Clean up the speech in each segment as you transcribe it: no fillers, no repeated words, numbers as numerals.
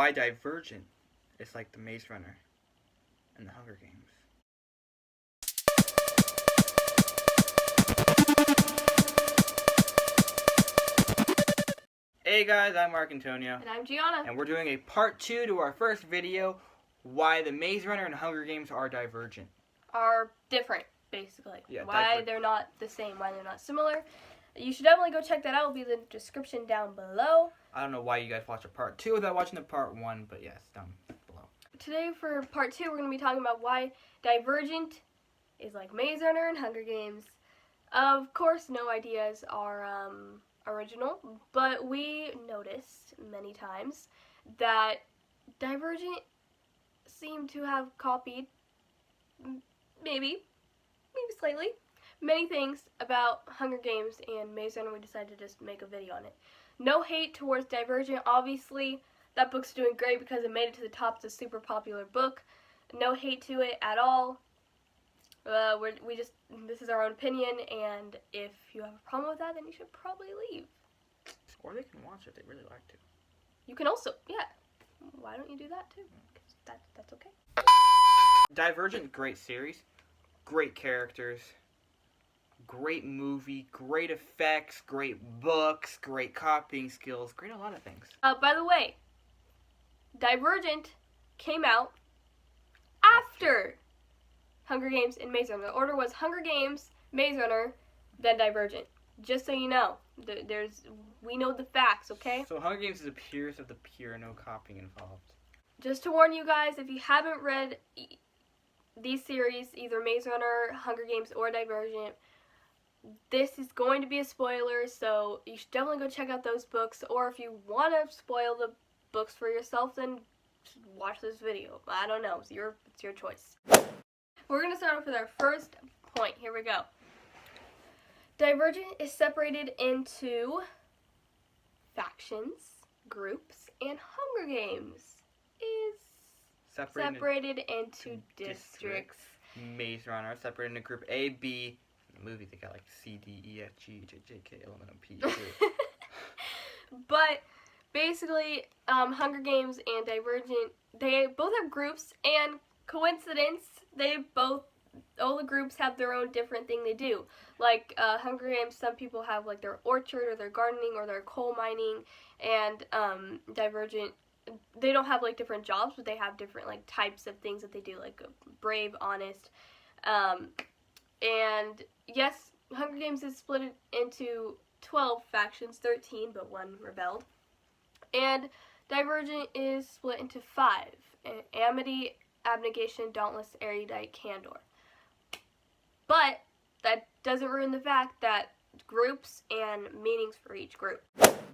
why Divergent is like the Maze Runner and the Hunger Games. Hey guys, I'm Mark Antonio. And I'm Gianna. And we're doing a part 2 to our first video, why the Maze Runner and Hunger Games are divergent. Are different, basically. Yeah, why they're not the same, why they're not similar. You should definitely go check that out. It'll be in the description down below. I don't know why you guys watch a part 2 without watching the part 1, but yes, down below. Today for part 2, we're going to be talking about why Divergent is like Maze Runner and Hunger Games. Of course, no ideas are original, but we noticed many times that Divergent seemed to have copied, maybe slightly, many things about Hunger Games and Maze Runner. We decided to just make a video on it. No hate towards Divergent. Obviously, that book's doing great because it made it to the top. It's a super popular book. No hate to it at all. This is our own opinion, and if you have a problem with that, then you should probably leave. Or they can watch it. They really like to. You can also, yeah. Why don't you do that too? 'Cause that's okay. Divergent, great series, great characters, great movie, great effects, great books, great copying skills, great a lot of things. By the way, Divergent came out after Hunger Games and Maze Runner. The order was Hunger Games, Maze Runner, then Divergent. Just so you know, we know the facts, okay? So Hunger Games is the purest of the pure, no copying involved. Just to warn you guys, if you haven't read these series, either Maze Runner, Hunger Games, or Divergent, this is going to be a spoiler, so you should definitely go check out those books, or if you want to spoil the books for yourself, then watch this video. I don't know, it's your choice. We're going to start off with our first point. Here we go. Divergent is separated into factions, groups, and Hunger Games is separated into districts. Maze Runner separated into Group A, B. In the movie they got like C, D, E, F, G, J, J, K, L, M, N, P, Q. But basically, Hunger Games and Divergent, they both have groups, and coincidence, all the groups have their own different thing they do. Like, Hunger Games, some people have, like, their orchard, or their gardening, or their coal mining, and, Divergent, they don't have, like, different jobs, but they have different, like, types of things that they do, like, brave, honest, and, yes, Hunger Games is split into 12 factions, 13, but one rebelled, and Divergent is split into 5, Amity, Abnegation, Dauntless, Erudite, Candor. But that doesn't ruin the fact that groups and meanings for each group.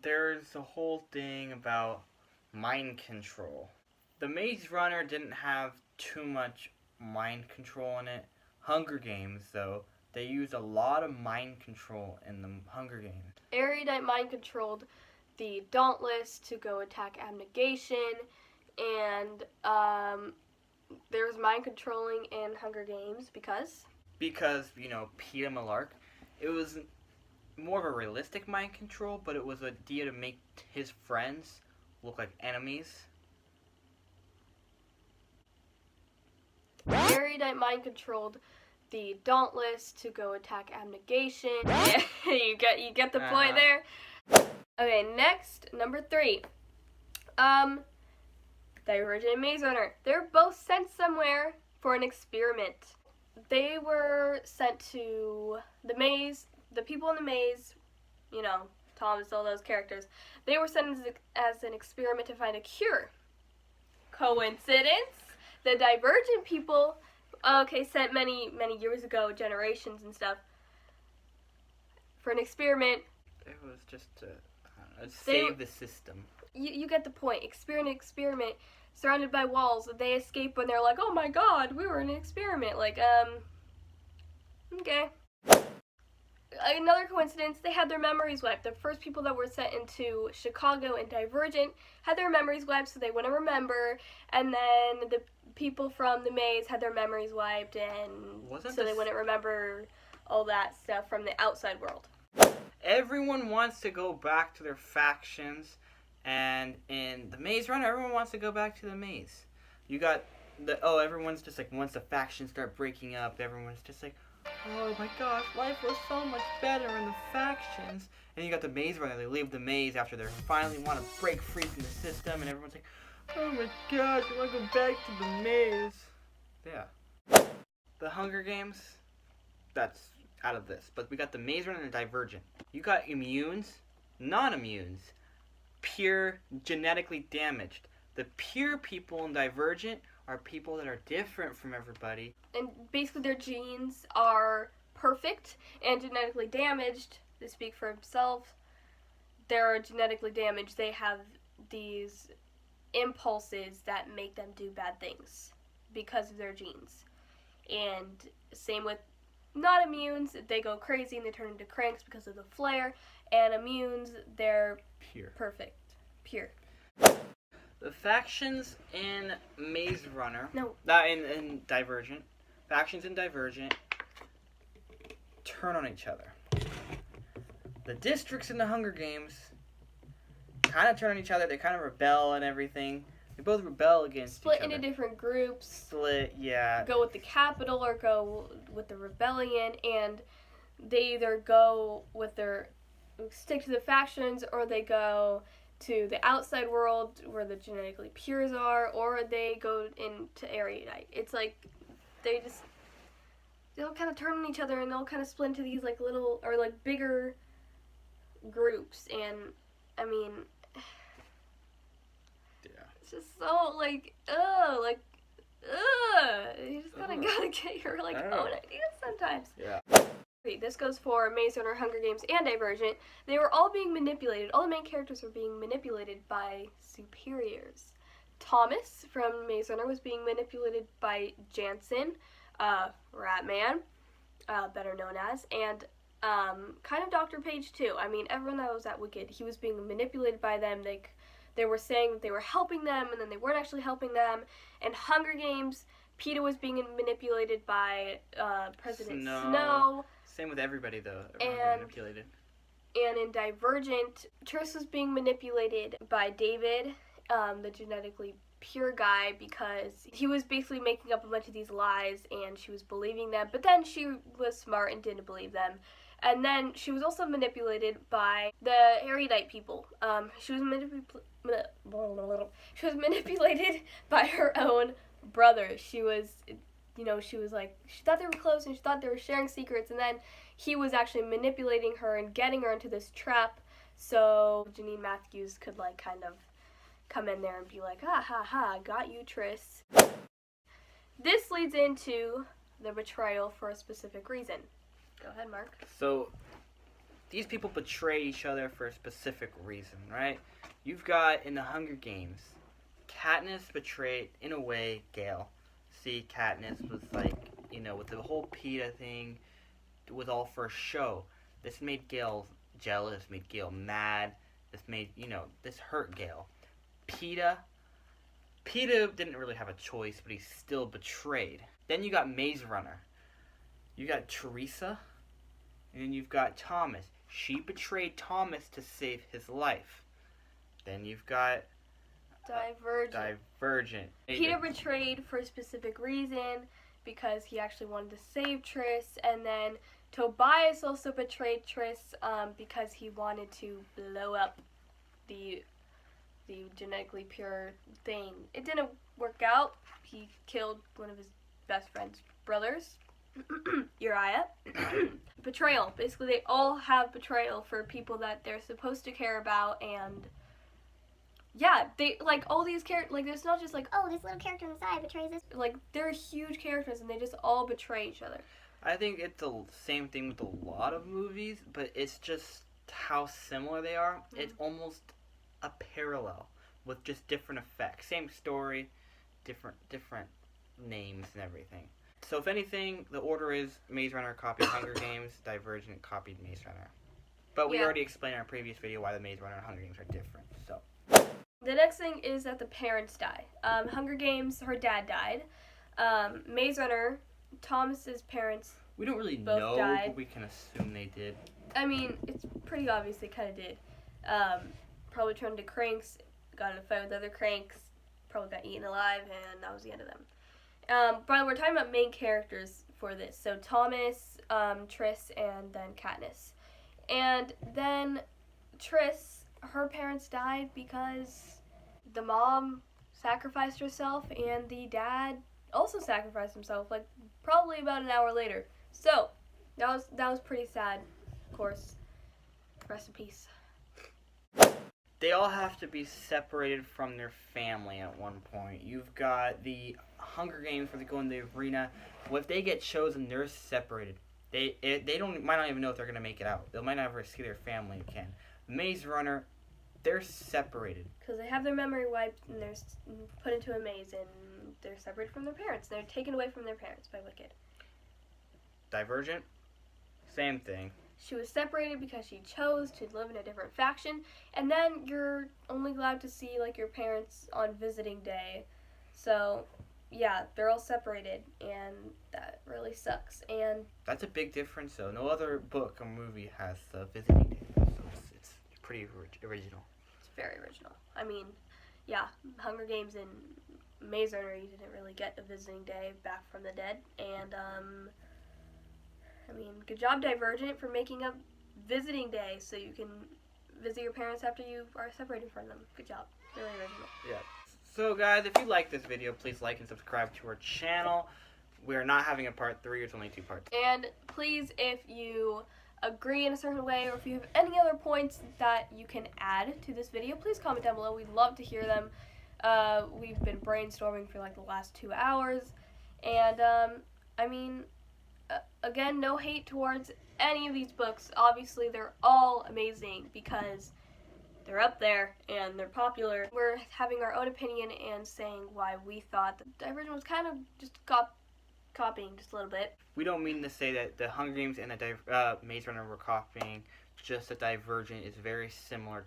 There's a whole thing about mind control. The Maze Runner didn't have too much mind control in it. Hunger Games, though, they used a lot of mind control in the Hunger Games. Erudite mind controlled the Dauntless to go attack Abnegation, and there's mind controlling in Hunger Games because, you know, Peter Millark, it was more of a realistic mind control, but it was an idea to make his friends look like enemies. Erudite mind controlled the Dauntless to go attack Abnegation. Yeah, you get the point there. Okay, next, number 3. Divergent and Maze Runner. They're both sent somewhere for an experiment. They were sent to the maze, the people in the maze, you know, Thomas, all those characters. They were sent as an experiment to find a cure. Coincidence? The Divergent people, sent many years ago, generations and stuff, for an experiment. It was just to save the system. You get the point. Experiment. Surrounded by walls. They escape when they're like, oh my god, we were in an experiment. Like, okay. Another coincidence, they had their memories wiped. The first people that were sent into Chicago and Divergent had their memories wiped so they wouldn't remember. And then the people from the maze had their memories wiped and they wouldn't remember all that stuff from the outside world. Everyone wants to go back to their factions And in the Maze Runner, everyone wants to go back to the maze. You got everyone's just like, once the factions start breaking up, everyone's just like, oh my gosh, life was so much better in the factions. And you got the Maze Runner, they leave the maze after they finally want to break free from the system, and everyone's like, oh my gosh, I want to go back to the maze. Yeah. The Hunger Games, that's out of this. But we got the Maze Runner and Divergent. You got immunes, non-immunes, pure, genetically damaged. The pure people in Divergent are people that are different from everybody. And basically their genes are perfect, and genetically damaged, they speak for themselves, they're genetically damaged. They have these impulses that make them do bad things because of their genes. And same with non-immunes, they go crazy and they turn into cranks because of the flare. And immunes, they're Pure. perfect. Pure. The factions in Maze Runner... No. In Divergent. Factions in Divergent turn on each other. The districts in the Hunger Games kind of turn on each other. They kind of rebel and everything. They both rebel against Split each other. into different groups. Split, yeah. Go with the capital or go with the rebellion, and they either go with stick to the factions, or they go to the outside world where the genetically pures are, or they go into erudite. It's like they'll kind of turn on each other, and they'll kind of split into these like little or like bigger groups. And I mean, Yeah. it's just so like you just gotta get your like own ideas sometimes. Yeah. This goes for Maze Runner, Hunger Games, and Divergent. They were all being manipulated. All the main characters were being manipulated by superiors. Thomas from Maze Runner was being manipulated by Jansen, Ratman, better known as, and kind of Dr. Page too. I mean, everyone that was at Wicked, he was being manipulated by them. They were saying that they were helping them, and then they weren't actually helping them. And Hunger Games, PETA was being manipulated by President Snow. Same with everybody, though. Everyone was manipulated. And in Divergent, Triss was being manipulated by David, the genetically pure guy, because he was basically making up a bunch of these lies, and she was believing them. But then she was smart and didn't believe them. And then she was also manipulated by the erudite people. She was manipulated by her own brother. She thought they were close and she thought they were sharing secrets, and then he was actually manipulating her and getting her into this trap so Janine Matthews could like kind of come in there and be like, ha ha ha, got you, Triss. This leads into the betrayal for a specific reason. Go ahead, Mark. So, these people betray each other for a specific reason, right? You've got, in the Hunger Games, Katniss betrayed, in a way, Gale. See, Katniss was like, with the whole PETA thing, it was all for a show. This made Gale jealous, made Gale mad. This made, this hurt Gale. PETA didn't really have a choice, but he still betrayed. Then you got Maze Runner. You got Teresa, and then you've got Thomas. She betrayed Thomas to save his life. Then you've got Divergent. PETA betrayed for a specific reason because he actually wanted to save Triss, and then Tobias also betrayed Triss because he wanted to blow up the genetically pure thing. It didn't work out. He killed one of his best friend's brothers, Uriah. Betrayal. Basically, they all have betrayal for people that they're supposed to care about, and yeah, they, like, all these characters, like, it's not just like, oh, this little character on the side betrays this. Like, they're huge characters, and they just all betray each other. I think it's the same thing with a lot of movies, but it's just how similar they are. Mm-hmm. It's almost a parallel with just different effects. Same story, different names and everything. So if anything, the order is Maze Runner copied Hunger Games, Divergent copied Maze Runner. But we already explained in our previous video why the Maze Runner and Hunger Games are different. So the next thing is that the parents die. Hunger Games, her dad died. Maze Runner, Thomas's parents we don't really both know, died. but we can assume they did. I mean, it's pretty obvious they kind of did. probably turned into cranks, got in a fight with other cranks, probably got eaten alive, and that was the end of them. But we're talking about main characters for this. So Thomas, Triss, and then Katniss. And then Triss, her parents died because the mom sacrificed herself and the dad also sacrificed himself, like probably about an hour later. So that was pretty sad, of course. Rest in peace. They all have to be separated from their family at one point. You've got the Hunger Games where they go in the arena. Well, if they get chosen, they're separated. They might not even know if they're gonna make it out. They might not ever see their family again. Maze Runner, they're separated. Because they have their memory wiped and they're put into a maze and they're separated from their parents. They're taken away from their parents by Wicked. Divergent, same thing. She was separated because she chose to live in a different faction, and then you're only allowed to see like your parents on visiting day. So, yeah, they're all separated, and that really sucks. And that's a big difference, though. No other book or movie has visiting day, so it's pretty original. It's very original. I mean, yeah, Hunger Games and Maze Runner, you didn't really get a visiting day back from the dead, and I mean, good job, Divergent, for making up visiting day so you can visit your parents after you are separated from them. Good job. Really original. Yeah. So, guys, if you like this video, please like and subscribe to our channel. We're not having a part 3. It's only 2 parts. And please, if you agree in a certain way or if you have any other points that you can add to this video, please comment down below. We'd love to hear them. We've been brainstorming for like the last 2 hours. And, I mean, again, no hate towards any of these books. Obviously, they're all amazing because they're up there and they're popular. We're having our own opinion and saying why we thought that Divergent was kind of just copying just a little bit. We don't mean to say that the Hunger Games and the Maze Runner were copying, just that Divergent is very similar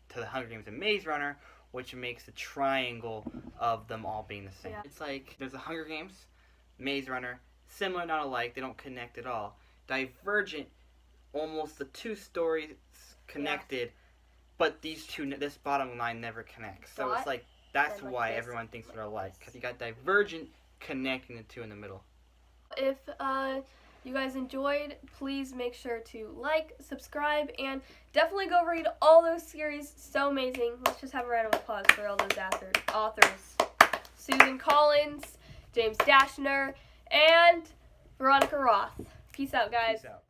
to the Hunger Games and Maze Runner, which makes the triangle of them all being the same. Yeah. It's like there's the Hunger Games, Maze Runner, similar, not alike. They don't connect at all. Divergent, almost the 2 stories connected, but this bottom line never connects. So it's like that's why everyone thinks they're alike, because you got Divergent connecting the 2 in the middle. If you guys enjoyed, please make sure to like, subscribe, and definitely go read all those series. So amazing. Let's just have a round of applause for all those authors. Suzanne Collins, James Dashner, and Veronica Roth. Peace out, guys. Peace out.